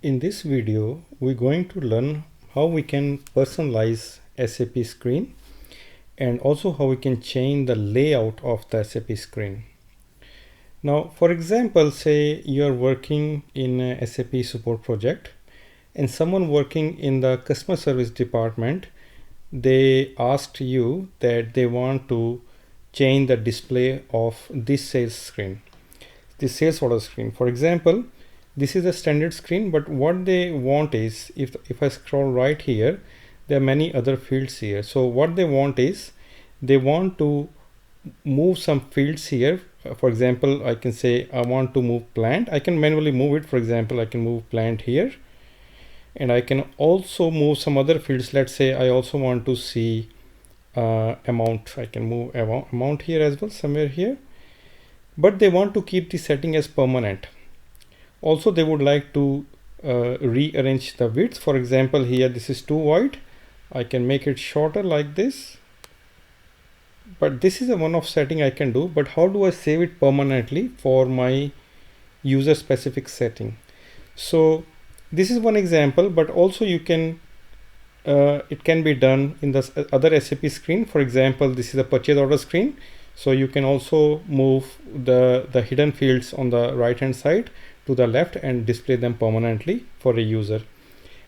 In this video, we're going to learn how we can personalize SAP screen and also how we can change the layout of the SAP screen. Now, for example, say you're working in a SAP support project and someone working in the customer service department, they asked you that they want to change the display of this sales screen, this sales order screen. For example, this is a standard screen, but what they want is, if I scroll right here, there are many other fields here. So what they want is, they want to move some fields here. For example, I can say I want to move plant. I can manually move it. For example, I can move plant here, and I can also move some other fields. Let's say I also want to see amount. I can move amount here as well, somewhere here, but they want to keep the setting as permanent. Also, they would like to rearrange the width. For example, here this is too wide. I can make it shorter like this. But this is a one-off setting I can do. But how do I save it permanently for my user specific setting? So this is one example, but also you can it can be done in the other SAP screen. For example, this is a purchase order screen. So you can also move the hidden fields on the right hand side to the left and display them permanently for a user.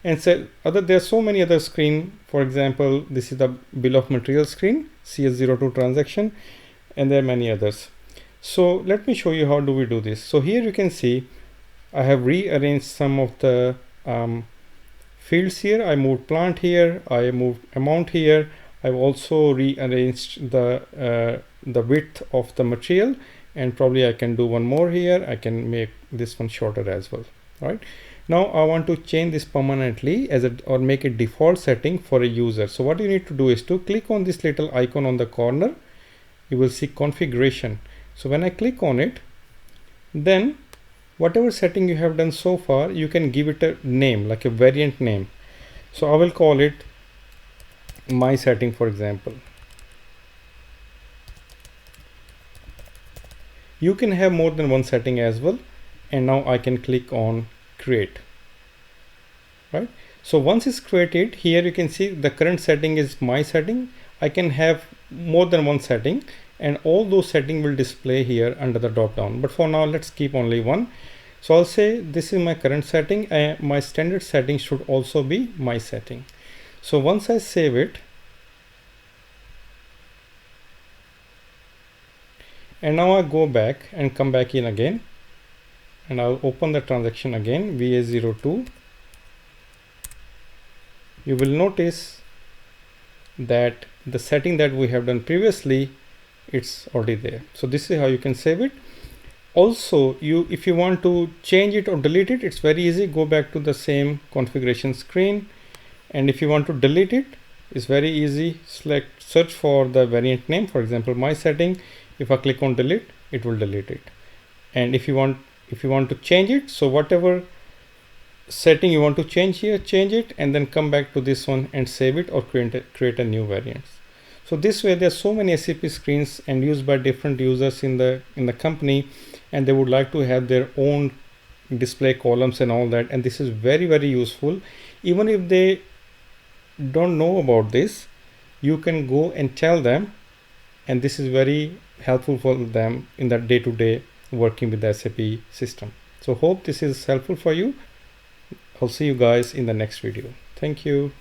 And so there are so many other screen. For example, this is the bill of material screen, CS02 transaction, and there are many others. So let me show you how do we do this. So here you can see I have rearranged some of the fields here. I moved plant here, I moved amount here. I've also rearranged the width of the material, and probably I can do one more here. I can make this one shorter as well. All right, now I want to change this permanently or make it default setting for a user. So what you need to do is to click on this little icon on the corner. You will see configuration. So when I click on it, then whatever setting you have done so far, you can give it a name, like a variant name. So I will call it my setting, for example. You can have more than one setting as well. And now I can click on create. Right. So once it's created, here you can see the current setting is my setting. I can have more than one setting, and all those settings will display here under the drop down. But for now, let's keep only one. So I'll say this is my current setting, and my standard setting should also be my setting. So once I save it, and now I go back and come back in again, and I'll open the transaction again, VA02. You will notice that the setting that we have done previously, it's already there. So this is how you can save it. Also, if you want to change it or delete it, it's very easy. Go back to the same configuration screen, and if you want to delete it, it's very easy. Search for the variant name, for example, my setting. If I click on delete, it will delete it. And if you want to change it, so whatever setting you want to change here, change it, and then come back to this one and save it or create a new variant. So this way, there are so many SAP screens and used by different users in the company, and they would like to have their own display columns and all that. And this is very, very useful. Even if they don't know about this, you can go and tell them, and this is very helpful for them in the day-to-day working with the SAP system. So hope this is helpful for you. I'll see you guys in the next video. Thank you.